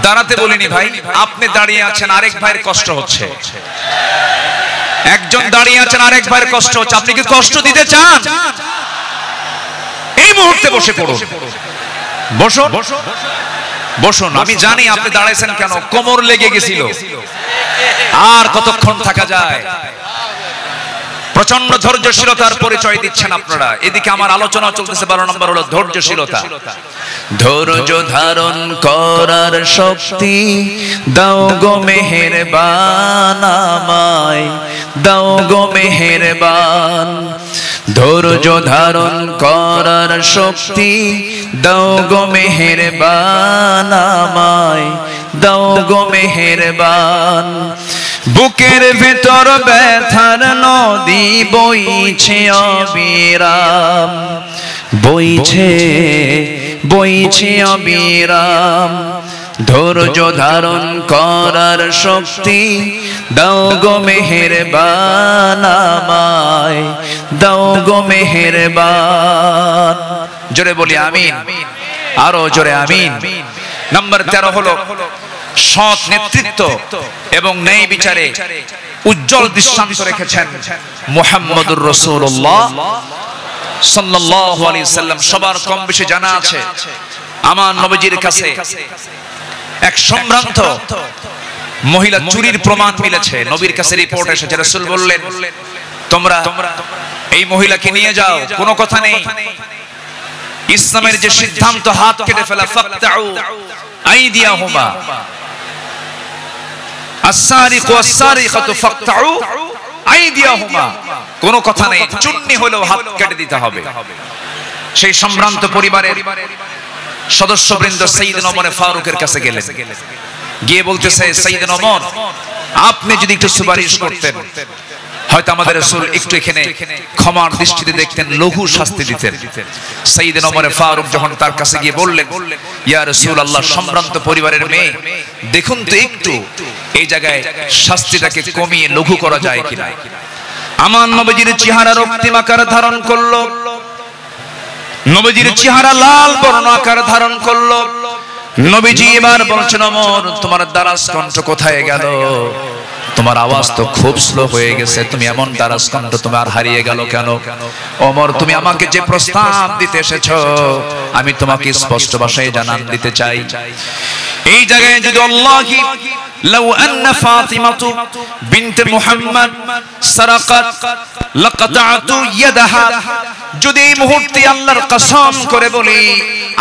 দাঁড়াতে বলিনি ভাই। আপনি দাঁড়িয়ে আছেন, আরেক ভাইয়ের কষ্ট হচ্ছে। একজন দাঁড়িয়ে আছেন, আরেক ভাইয়ের কষ্ট হচ্ছে। আপনি কি কষ্ট দিতে চান? এই মুহূর্তে বসে পড়ুন, বসুন বসুন। আমি জানি আপনি দাঁড়াইছেন কেন, কোমর লেগে গেছিল। আর কতক্ষণ থাকা যায়? প্রচন্ড ধৈর্যশীলতার পরিচয় দিচ্ছেন আপনারা। এদিকে আমার আলোচনা চলতেছে, 12 নম্বর হলো ধৈর্যশীলতা। ধৈর্য ধারণ করার শক্তি দাও গো মেহেরবান আমায়, দাও গো মেহেরবান। ধৈর্য ধারণ করার শক্তি দাও গো মেহেরবান আমায়, দাও গো মেহেরবান। বুকের ভেতর ব্যথার নদী বইছে অবিরাম, বইছে বইছে অবিরাম। ধৈর্য ধারণ করার শক্তি দাও গো মেহেরবান আমায়, দাও গো মেহেরবান। জোরে বলি আমিন, আরো জোরে আমিন। নাম্বার 13 হলো সৎ নেতৃত্ব এবং ন্যায় বিচারে উজ্জ্বল দৃষ্টান্ত রেখেছেন মুহাম্মদুর রাসূলুল্লাহ সাল্লাল্লাহু আলাইহি সাল্লাম। সবার কম বেশি জানা আছে, আমার নবীজির কাছে এক সম্ভ্রান্ত মহিলা চুরির প্রমাণ মিলেছে। নবীর কাছে রিপোর্ট এসেছে। রাসূল বললেন, তোমরা এই মহিলাকে নিয়ে যাও, কোনো কথা নেই। ইসলামের যে সিদ্ধান্ত, হাত কেটে ফেলা, ফাকতাউ আইদিয়াহুমা, আস-সারিকু ওয়াস-সারিকাতু ফাকতাউ আইদিয়াহুমা, কোনো কথা নেই, চুন্নি হলেও হাত কেটে দিতে হবে। সেই সম্ভ্রান্ত পরিবারের সদস্যবৃন্দ সাইয়েদনা ওমর ফারুকের কাছে গেলেন, গিয়ে বলতেছে, সাইয়েদনা ওমর, আপনি যদি একটু সুপারিশ করতেন, হয়তো আমাদের রাসূল একটু এখানে ক্ষমার দৃষ্টিতে দেখতেন, লঘু শাস্তি দিতেন। সাইয়েদনা ওমর ফারুক যখন তার কাছে গিয়ে বললেন, ইয়া রাসূলুল্লাহ, সম্ভ্রান্ত পরিবারের মেয়ে, দেখুন তো একটু এই জায়গায় শাস্তিটাকে কমিয়ে লঘু করা যায় কিনা। আমার নবীজির চেহারা রক্তিম আকার ধারণ করলো, নবীজির চেহারা লাল বর্ণ আকার ধারণ করলো। নবীজি এবার বলছেন, ওমর, তোমার দারাজ কণ্ঠ কোথায় গেল? তোমার আওয়াজ তো খুব স্লো হয়ে গেছে, তুমি এমন দারাজ কণ্ঠ তোমার হারিয়ে গেল কেন? ওমর, তুমি আমাকে যে প্রস্তাব দিতে এসেছো, আমি তোমাকে স্পষ্ট ভাষায় জানান দিতে চাই। এই জায়গায় যদি আল্লাহি লাউ আন্না ফাতিমাতু বিনতে মুহাম্মদ সারাকাত লাকাতাতু ইয়াদাহা, যদি এই মুহূর্তে আল্লাহর কসম করে বলি,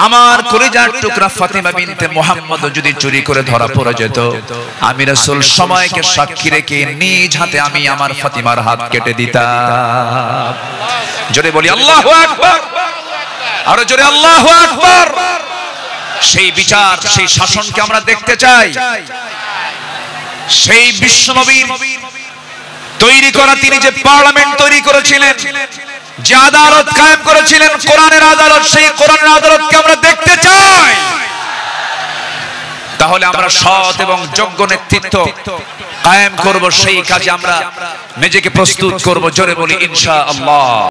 আমার কলিজার টুকরা ফাতিমা বিনতে মুহাম্মদ যদি চুরি করে ধরা পড়ে যেত, আমি রাসূল সময়কে সাক্ষী রেখে নিজ হাতে আমি আমার ফাতিমার হাত কেটে দিতাম। জোরে বলি আল্লাহু আকবার, আরো জোরে আল্লাহু আকবার। সেই বিচার, সেই শাসনকে আমরা দেখতে চাই। সেই বিশ্বনবীর তৈরি করা, তিনি যে পার্লামেন্ট তৈরি করেছিলেন, যে আদালত কায়েম করেছিলেন, কোরআনের আদালত, সেই কোরআনের আদালতকে আমরা দেখতে চাই। তাহলে আমরা সৎ এবং যোগ্য নেতৃত্ব কায়েম করব, সেই কাজে আমরা নিজেকে প্রস্তুত করব। জোরে বলি ইনশাআল্লাহ।